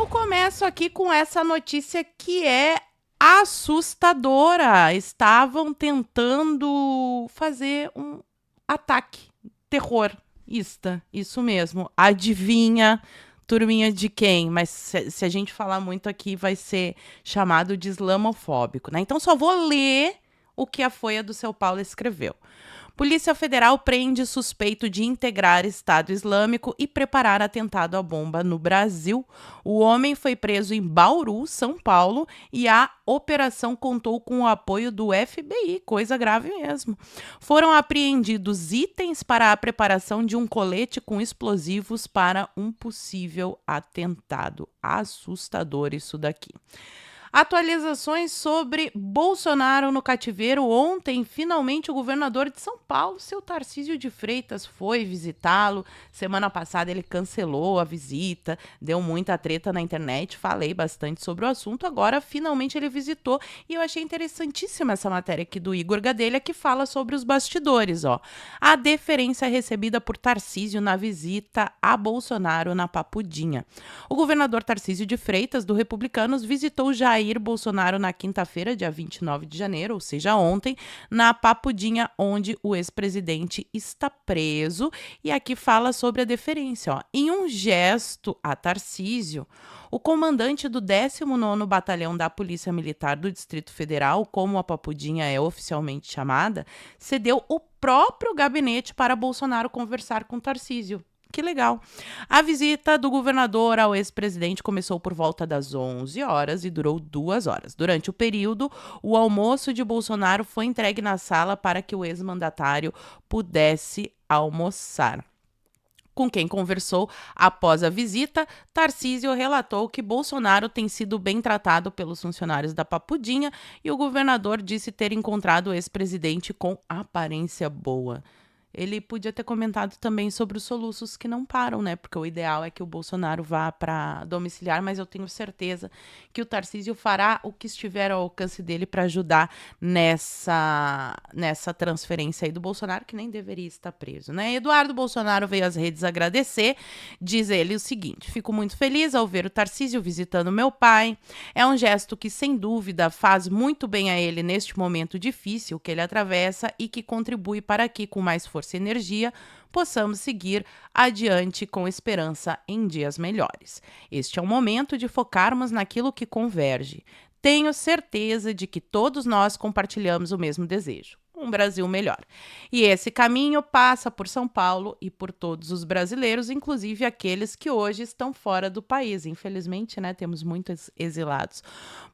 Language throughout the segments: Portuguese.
eu começo aqui com essa notícia que é assustadora. Estavam tentando fazer um ataque terrorista, isso mesmo. Adivinha, turminha de quem? Mas se a gente falar muito aqui, vai ser chamado de islamofóbico, né? Então só vou ler o que a Folha do São Paulo escreveu. Polícia Federal prende suspeito de integrar Estado Islâmico e preparar atentado à bomba no Brasil. O homem foi preso em Bauru, São Paulo, e a operação contou com o apoio do FBI, coisa grave mesmo. Foram apreendidos itens para a preparação de um colete com explosivos para um possível atentado. Assustador isso daqui. Atualizações sobre Bolsonaro no cativeiro. Ontem, finalmente, o governador de São Paulo, seu Tarcísio de Freitas, foi visitá-lo. Semana passada ele cancelou a visita, deu muita treta na internet, falei bastante sobre o assunto. Agora, finalmente, ele visitou e eu achei interessantíssima essa matéria aqui do Igor Gadelha, que fala sobre os bastidores. A deferência recebida por Tarcísio na visita a Bolsonaro na Papudinha. O governador Tarcísio de Freitas, do Republicanos, visitou Jair Bolsonaro na quinta-feira, dia 29 de janeiro, ou seja, ontem, na Papudinha, onde o ex-presidente está preso. E aqui fala sobre a deferência. Em um gesto a Tarcísio, o comandante do 19º Batalhão da Polícia Militar do Distrito Federal, como a Papudinha é oficialmente chamada, cedeu o próprio gabinete para Bolsonaro conversar com Tarcísio. Que legal. A visita do governador ao ex-presidente começou por volta das 11 horas e durou 2 horas. Durante o período, o almoço de Bolsonaro foi entregue na sala para que o ex-mandatário pudesse almoçar. Com quem conversou após a visita, Tarcísio relatou que Bolsonaro tem sido bem tratado pelos funcionários da Papudinha e o governador disse ter encontrado o ex-presidente com aparência boa. Ele podia ter comentado também sobre os soluços que não param, né? Porque o ideal é que o Bolsonaro vá para domiciliar, mas eu tenho certeza que o Tarcísio fará o que estiver ao alcance dele para ajudar nessa transferência aí do Bolsonaro, que nem deveria estar preso, né? Eduardo Bolsonaro veio às redes agradecer, diz ele o seguinte: fico muito feliz ao ver o Tarcísio visitando meu pai. É um gesto que, sem dúvida, faz muito bem a ele neste momento difícil que ele atravessa e que contribui para que, com mais força e energia, possamos seguir adiante com esperança em dias melhores. Este é o momento de focarmos naquilo que converge. Tenho certeza de que todos nós compartilhamos o mesmo desejo. Um Brasil melhor. E esse caminho passa por São Paulo e por todos os brasileiros, inclusive aqueles que hoje estão fora do país. Infelizmente, né, temos muitos exilados.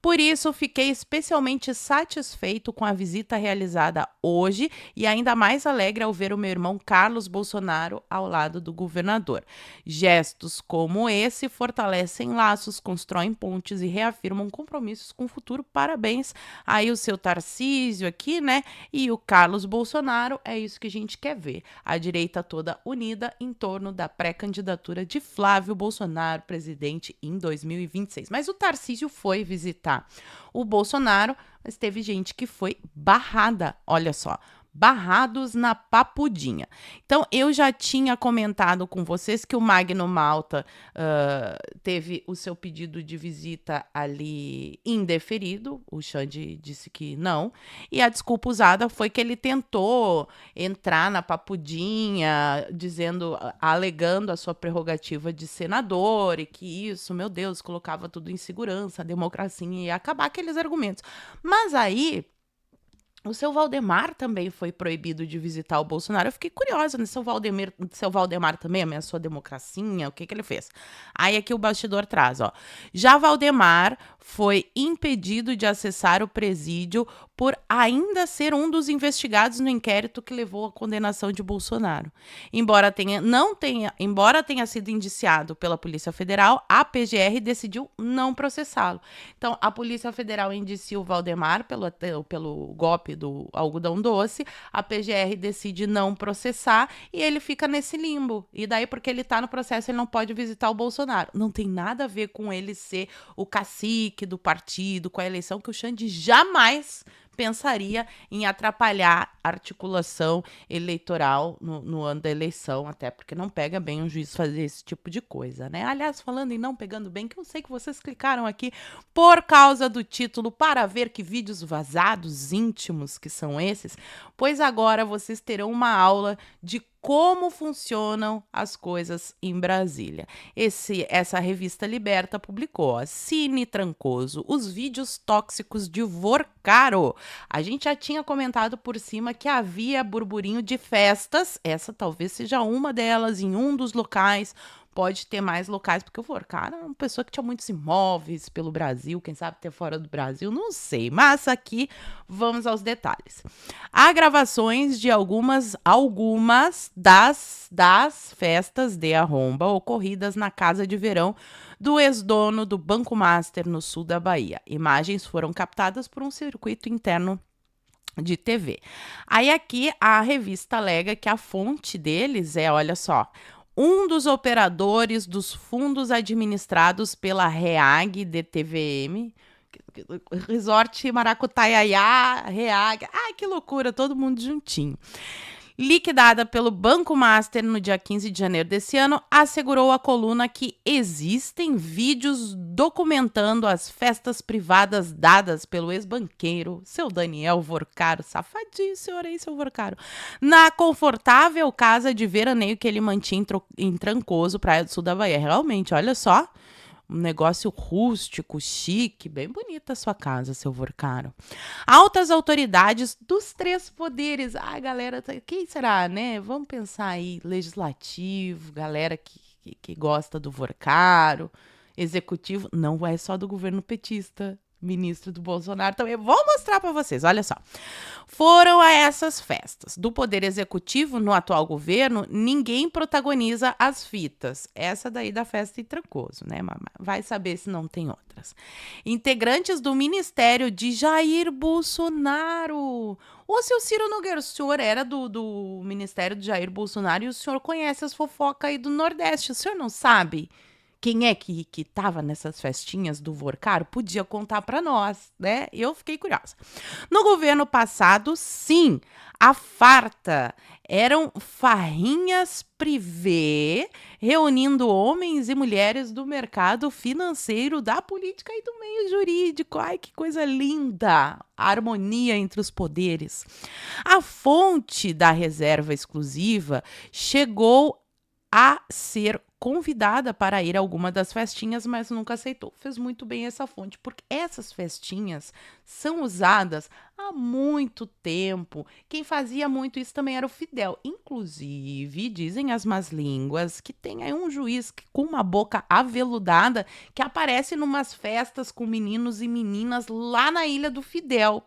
Por isso, fiquei especialmente satisfeito com a visita realizada hoje e ainda mais alegre ao ver o meu irmão Carlos Bolsonaro ao lado do governador. Gestos como esse fortalecem laços, constroem pontes e reafirmam compromissos com o futuro. Parabéns aí o seu Tarcísio aqui, né? E o Carlos Bolsonaro, é isso que a gente quer ver. A direita toda unida em torno da pré-candidatura de Flávio Bolsonaro, presidente em 2026. Mas o Tarcísio foi visitar o Bolsonaro, mas teve gente que foi barrada, olha só. Barrados na Papudinha. Então, eu já tinha comentado com vocês que o Magno Malta teve o seu pedido de visita ali indeferido. O Xande disse que não. E a desculpa usada foi que ele tentou entrar na Papudinha, alegando a sua prerrogativa de senador e que isso, meu Deus, colocava tudo em segurança, a democracia ia acabar, aqueles argumentos. Mas aí o seu Valdemar também foi proibido de visitar o Bolsonaro. Eu fiquei curiosa, né? Seu Valdemar também ameaçou a democracia? O que ele fez? Aí aqui o bastidor traz, ó. Já Valdemar foi impedido de acessar o presídio por ainda ser um dos investigados no inquérito que levou à condenação de Bolsonaro. Embora tenha sido indiciado pela Polícia Federal, a PGR decidiu não processá-lo. Então, a Polícia Federal indicia o Valdemar pelo golpe do algodão doce, a PGR decide não processar e ele fica nesse limbo. E daí, porque ele tá no processo, ele não pode visitar o Bolsonaro. Não tem nada a ver com ele ser o cacique do partido, com a eleição, que o Xande jamais pensaria em atrapalhar a articulação eleitoral no ano da eleição, até porque não pega bem um juiz fazer esse tipo de coisa, né? Aliás, falando em não pegando bem, que eu sei que vocês clicaram aqui por causa do título para ver que vídeos vazados íntimos que são esses, pois agora vocês terão uma aula de como funcionam as coisas em Brasília. Essa revista Liberta publicou, ó, Cine Trancoso, os vídeos tóxicos de Vorcaro. A gente já tinha comentado por cima que havia burburinho de festas, essa talvez seja uma delas, em um dos locais. Pode ter mais locais, porque o Vorcaro é uma pessoa que tinha muitos imóveis pelo Brasil, quem sabe até fora do Brasil, não sei. Mas aqui vamos aos detalhes. Há gravações de algumas das festas de arromba ocorridas na casa de verão do ex-dono do Banco Master no sul da Bahia. Imagens foram captadas por um circuito interno de TV. Aí aqui a revista alega que a fonte deles é, olha só, um dos operadores dos fundos administrados pela REAG DTVM, Resort Maracutaiaiá, REAG, que loucura, todo mundo juntinho. Liquidada pelo Banco Master no dia 15 de janeiro desse ano, assegurou à coluna que existem vídeos documentando as festas privadas dadas pelo ex-banqueiro, seu Daniel Vorcaro, safadinho, senhor aí, seu Vorcaro, na confortável casa de veraneio que ele mantinha em Trancoso, Praia do Sul da Bahia. Realmente, olha só, um negócio rústico, chique, bem bonita a sua casa, seu Vorcaro. Altas autoridades dos três poderes. Galera, quem será, né? Vamos pensar aí, legislativo, galera que gosta do Vorcaro, executivo, não é só do governo petista, ministro do Bolsonaro também. Vou mostrar para vocês, olha só. Foram a essas festas. Do Poder Executivo, no atual governo, ninguém protagoniza as fitas. Essa daí da festa em Trancoso, né? Vai saber se não tem outras. Integrantes do Ministério de Jair Bolsonaro. Ô, seu Ciro Nogueira, o senhor era do Ministério de Jair Bolsonaro e o senhor conhece as fofocas aí do Nordeste. O senhor não sabe quem é que tava nessas festinhas do Vorcaro? Podia contar para nós, né? Eu fiquei curiosa. No governo passado, sim, a farta eram farrinhas privê, reunindo homens e mulheres do mercado financeiro, da política e do meio jurídico. Ai, que coisa linda! A harmonia entre os poderes. A fonte da reserva exclusiva chegou a ser convidada para ir a alguma das festinhas, mas nunca aceitou. Fez muito bem essa fonte, porque essas festinhas são usadas há muito tempo. Quem fazia muito isso também era o Fidel. Inclusive, dizem as más línguas que tem aí um juiz com uma boca aveludada que aparece numas festas com meninos e meninas lá na ilha do Fidel.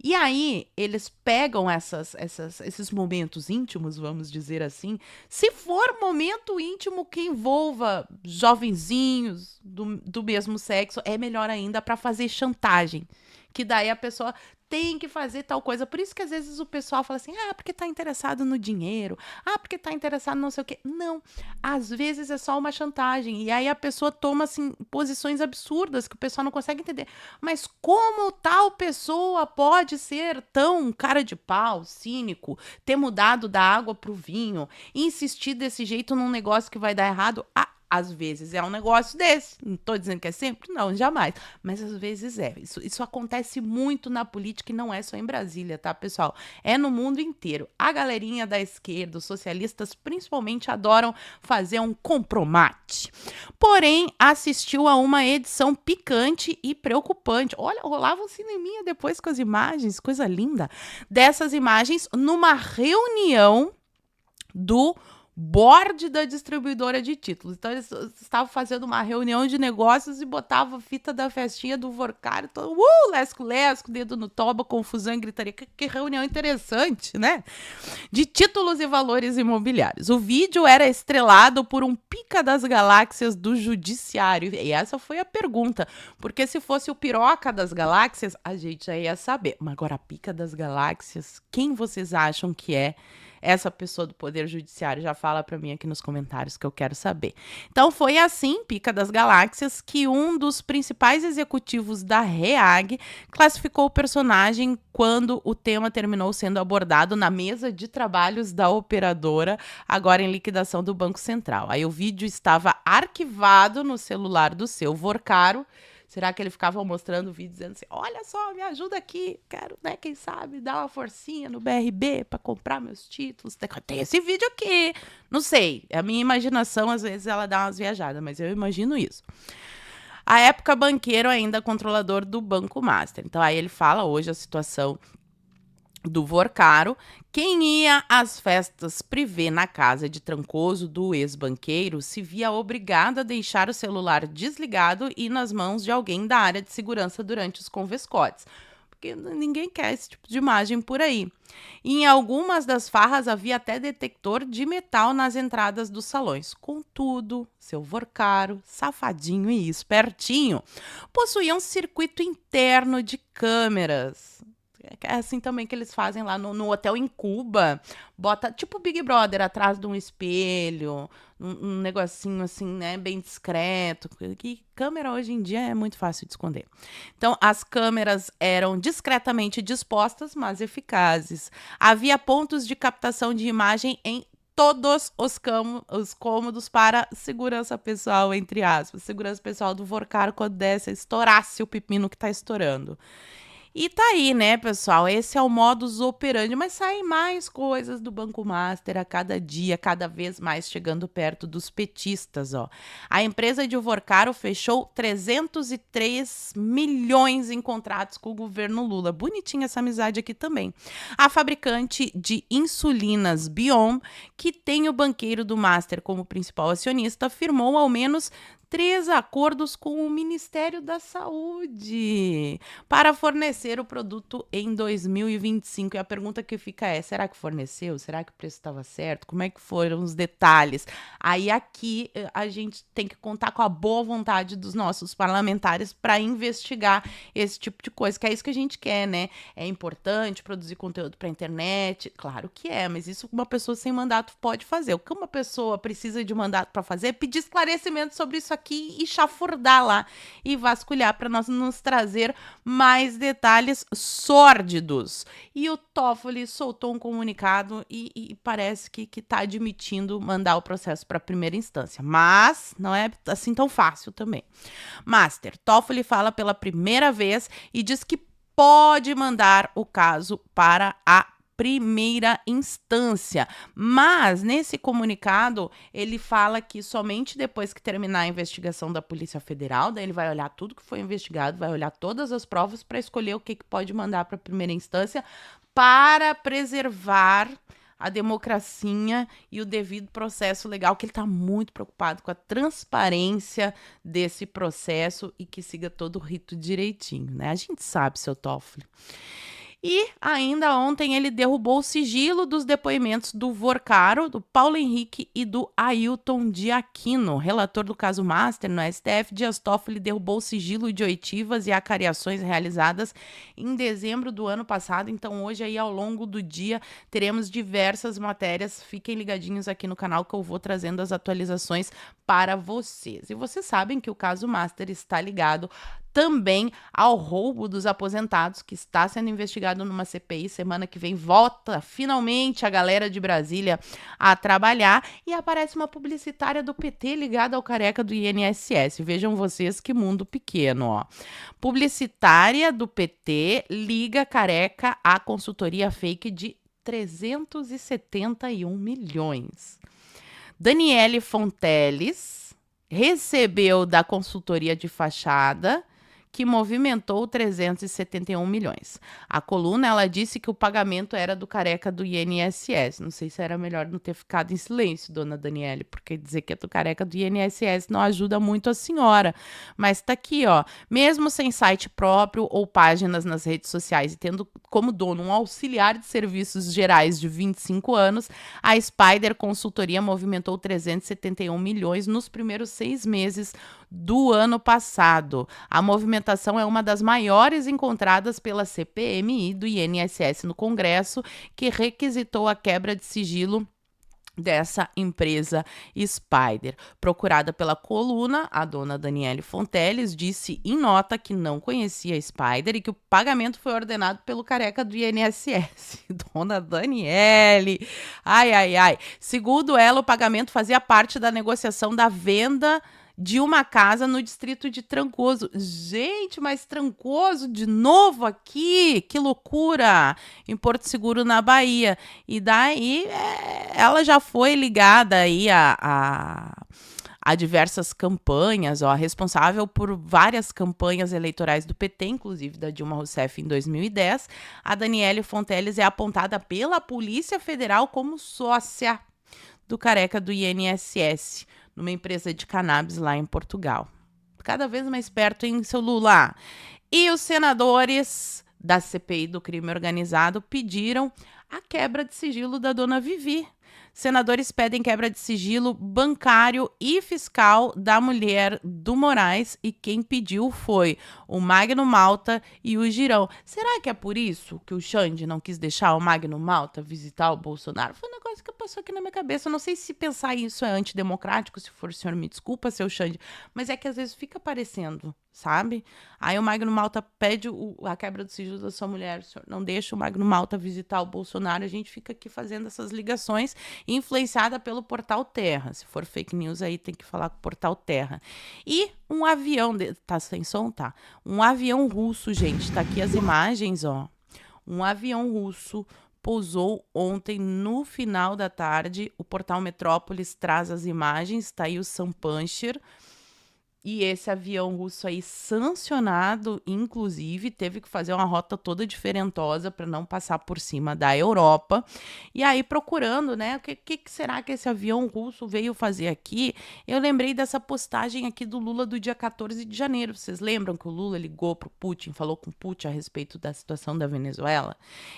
E aí, eles pegam esses momentos íntimos, vamos dizer assim, se for momento íntimo que envolva jovenzinhos do mesmo sexo, é melhor ainda para fazer chantagem, que daí a pessoa tem que fazer tal coisa. Por isso que às vezes o pessoal fala assim, porque tá interessado no dinheiro, porque tá interessado no não sei o quê. Não, às vezes é só uma chantagem, e aí a pessoa toma, assim, posições absurdas que o pessoal não consegue entender. Mas como tal pessoa pode ser tão cara de pau, cínico, ter mudado da água pro vinho, insistir desse jeito num negócio que vai dar errado? Às vezes é um negócio desse. Não estou dizendo que é sempre, não, jamais. Mas às vezes é. Isso acontece muito na política e não é só em Brasília, tá, pessoal? É no mundo inteiro. A galerinha da esquerda, os socialistas, principalmente, adoram fazer um compromate. Porém, assistiu a uma edição picante e preocupante. Olha, rolava um cineminha depois com as imagens, coisa linda. Dessas imagens, numa reunião do board da distribuidora de títulos. Então, eles estavam fazendo uma reunião de negócios e botavam fita da festinha do Vorcaro, todo, lesco, dedo no toba, confusão e gritaria. Que reunião interessante, né? De títulos e valores imobiliários. O vídeo era estrelado por um pica das galáxias do judiciário. E essa foi a pergunta. Porque se fosse o piroca das galáxias, a gente já ia saber. Mas agora a pica das galáxias, quem vocês acham que é essa pessoa do Poder Judiciário? Já fala para mim aqui nos comentários que eu quero saber. Então foi assim, Pica das Galáxias, que um dos principais executivos da REAG classificou o personagem quando o tema terminou sendo abordado na mesa de trabalhos da operadora, agora em liquidação do Banco Central. Aí o vídeo estava arquivado no celular do seu Vorcaro. Será que ele ficava mostrando o vídeo dizendo assim, olha só, me ajuda aqui, quero, né, quem sabe, dar uma forcinha no BRB para comprar meus títulos. Tem esse vídeo aqui. Não sei, a minha imaginação, às vezes, ela dá umas viajadas, mas eu imagino isso. À época, banqueiro ainda controlador do Banco Master. Então, aí ele fala hoje a situação do Vorcaro. Quem ia às festas privê na casa de Trancoso do ex-banqueiro se via obrigado a deixar o celular desligado e nas mãos de alguém da área de segurança durante os convescotes. Porque ninguém quer esse tipo de imagem por aí. E em algumas das farras havia até detector de metal nas entradas dos salões. Contudo, seu Vorcaro, safadinho e espertinho, possuía um circuito interno de câmeras. É assim também que eles fazem lá no hotel em Cuba. Bota tipo Big Brother atrás de um espelho, um negocinho assim, né, bem discreto. Que câmera hoje em dia é muito fácil de esconder. Então, as câmeras eram discretamente dispostas, mas eficazes. Havia pontos de captação de imagem em todos os cômodos para segurança pessoal, entre aspas. Segurança pessoal do Vorcaro quando desse, estourasse o pepino que tá estourando. E tá aí, né, pessoal? Esse é o modus operandi, mas saem mais coisas do Banco Master a cada dia, cada vez mais chegando perto dos petistas, ó. A empresa de Vorcaro fechou 303 milhões em contratos com o governo Lula. Bonitinha essa amizade aqui também. A fabricante de insulinas Biom, que tem o banqueiro do Master como principal acionista, firmou ao menos 3 acordos com o Ministério da Saúde para fornecer o produto em 2025. E a pergunta que fica é, será que forneceu? Será que o preço estava certo? Como é que foram os detalhes? Aí aqui a gente tem que contar com a boa vontade dos nossos parlamentares para investigar esse tipo de coisa, que é isso que a gente quer, né? É importante produzir conteúdo para a internet? Claro que é, mas isso uma pessoa sem mandato pode fazer. O que uma pessoa precisa de mandato para fazer é pedir esclarecimento sobre isso aqui e chafurdar lá e vasculhar para nós nos trazer mais detalhes sórdidos. E o Toffoli soltou um comunicado e parece que está admitindo mandar o processo para a primeira instância, mas não é assim tão fácil também. Master, Toffoli fala pela primeira vez e diz que pode mandar o caso para a primeira instância, mas nesse comunicado ele fala que somente depois que terminar a investigação da Polícia Federal, daí ele vai olhar tudo que foi investigado, vai olhar todas as provas para escolher o que pode mandar para a primeira instância para preservar a democracia e o devido processo legal, que ele está muito preocupado com a transparência desse processo e que siga todo o rito direitinho, né? A gente sabe, seu Toffoli. E ainda ontem ele derrubou o sigilo dos depoimentos do Vorcaro, do Paulo Henrique e do Ailton de Aquino. Relator do caso Master no STF, Dias Toffoli derrubou o sigilo de oitivas e acariações realizadas em dezembro do ano passado. Então hoje aí ao longo do dia teremos diversas matérias. Fiquem ligadinhos aqui no canal que eu vou trazendo as atualizações para vocês. E vocês sabem que o caso Master está ligado também ao roubo dos aposentados, que está sendo investigado numa CPI. Semana que vem volta finalmente a galera de Brasília a trabalhar e aparece uma publicitária do PT ligada ao careca do INSS. Vejam vocês que mundo pequeno, ó. Publicitária do PT liga careca à consultoria fake de 371 milhões. Daniele Fonteles recebeu da consultoria de fachada que movimentou 371 milhões. A coluna, ela disse que o pagamento era do careca do INSS. Não sei se era melhor não ter ficado em silêncio, dona Daniele, porque dizer que é do careca do INSS não ajuda muito a senhora. Mas tá aqui, ó. Mesmo sem site próprio ou páginas nas redes sociais e tendo como dono um auxiliar de serviços gerais de 25 anos, a Spider Consultoria movimentou 371 milhões nos primeiros 6 meses do ano passado. A movimentação é uma das maiores encontradas pela CPMI do INSS no Congresso, que requisitou a quebra de sigilo dessa empresa Spider. Procurada pela Coluna, a dona Daniele Fonteles disse em nota que não conhecia a Spider e que o pagamento foi ordenado pelo careca do INSS. Dona Daniele! Ai, ai, ai. Segundo ela, o pagamento fazia parte da negociação da venda de uma casa no distrito de Trancoso. Gente, mas Trancoso de novo aqui? Que loucura! Em Porto Seguro, na Bahia. E daí ela já foi ligada aí a diversas campanhas, ó, responsável por várias campanhas eleitorais do PT, inclusive da Dilma Rousseff em 2010. A Daniele Fonteles é apontada pela Polícia Federal como sócia do careca do INSS, numa empresa de cannabis lá em Portugal. Cada vez mais perto, hein, seu Lula? E os senadores da CPI do crime organizado pediram a quebra de sigilo da dona Vivi. Senadores pedem quebra de sigilo bancário e fiscal da mulher do Moraes e quem pediu foi o Magno Malta e o Girão. Será que é por isso que o Xande não quis deixar o Magno Malta visitar o Bolsonaro? Foi um negócio que passou aqui na minha cabeça. Eu não sei se pensar isso é antidemocrático, se for o senhor me desculpa, seu Xande, mas é que às vezes fica parecendo, sabe? Aí o Magno Malta pede a quebra do sigilo da sua mulher, o senhor não deixa o Magno Malta visitar o Bolsonaro, a gente fica aqui fazendo essas ligações, influenciada pelo Portal Terra. Se for fake news aí, tem que falar com o Portal Terra. E um avião, tá sem som? Tá. Um avião russo, gente, tá aqui as imagens, ó. Um avião russo pousou ontem no final da tarde. O Portal Metrópolis traz as imagens, tá aí o Sam Puncher. E esse avião russo aí, sancionado, inclusive, teve que fazer uma rota toda diferentosa para não passar por cima da Europa. E aí, procurando, né, o que será que esse avião russo veio fazer aqui? Eu lembrei dessa postagem aqui do Lula do dia 14 de janeiro. Vocês lembram que o Lula ligou pro Putin, falou com o Putin a respeito da situação da Venezuela?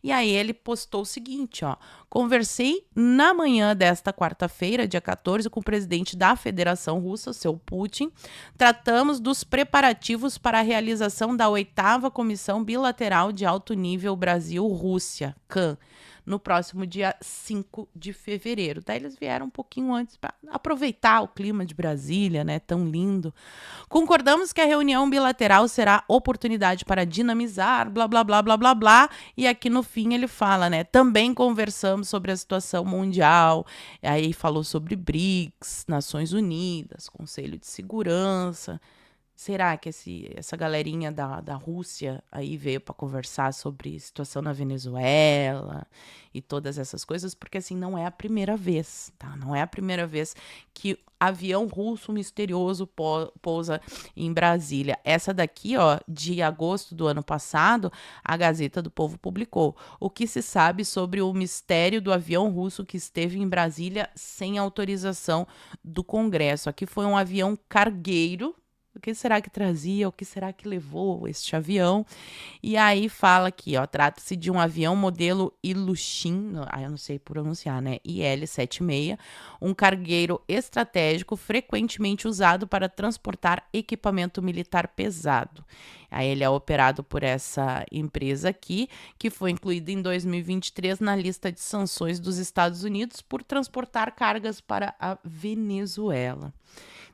E aí ele postou o seguinte, ó. Conversei na manhã desta quarta-feira, dia 14, com o presidente da Federação Russa, seu Putin. Tratamos dos preparativos para a realização da 8ª Comissão Bilateral de Alto Nível Brasil-Rússia, CAN, no próximo dia 5 de fevereiro. Daí eles vieram um pouquinho antes para aproveitar o clima de Brasília, né? Tão lindo. Concordamos que a reunião bilateral será oportunidade para dinamizar, blá, blá, blá, blá, blá, blá. E aqui no fim ele fala, né? Também conversamos sobre a situação mundial. Aí falou sobre BRICS, Nações Unidas, Conselho de Segurança. Será que essa galerinha da Rússia aí veio para conversar sobre situação na Venezuela e todas essas coisas? Porque, assim, não é a primeira vez, tá? Não é a primeira vez que avião russo misterioso pousa em Brasília. Essa daqui, ó, de agosto do ano passado, a Gazeta do Povo publicou. O que se sabe sobre o mistério do avião russo que esteve em Brasília sem autorização do Congresso. Aqui foi um avião cargueiro. O que será que trazia? O que será que levou este avião? E aí fala aqui, ó, trata-se de um avião modelo Ilyushin, eu não sei pronunciar, né? IL-76, um cargueiro estratégico frequentemente usado para transportar equipamento militar pesado. Aí ele é operado por essa empresa aqui, que foi incluída em 2023 na lista de sanções dos Estados Unidos por transportar cargas para a Venezuela.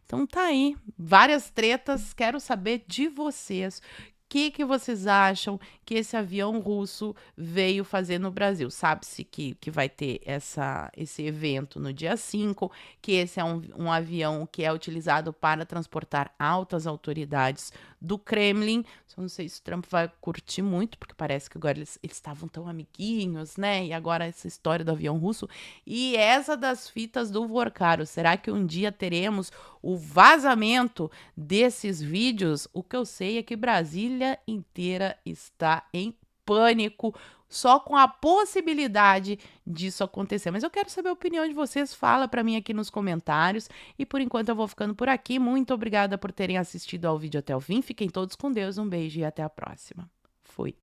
Então tá aí, várias tretas, quero saber de vocês. O que vocês acham que esse avião russo veio fazer no Brasil? Sabe-se que vai ter esse evento no dia 5, que esse é um avião que é utilizado para transportar altas autoridades do Kremlin. Só não sei se o Trump vai curtir muito, porque parece que agora eles estavam tão amiguinhos, né? E agora essa história do avião russo. E essa das fitas do Vorcaro. Será que um dia teremos o vazamento desses vídeos? O que eu sei é que Brasília inteira está em pânico só com a possibilidade disso acontecer. Mas eu quero saber a opinião de vocês, fala para mim aqui nos comentários. E por enquanto eu vou ficando por aqui. Muito obrigada por terem assistido ao vídeo até o fim. Fiquem todos com Deus, um beijo e até a próxima. Fui.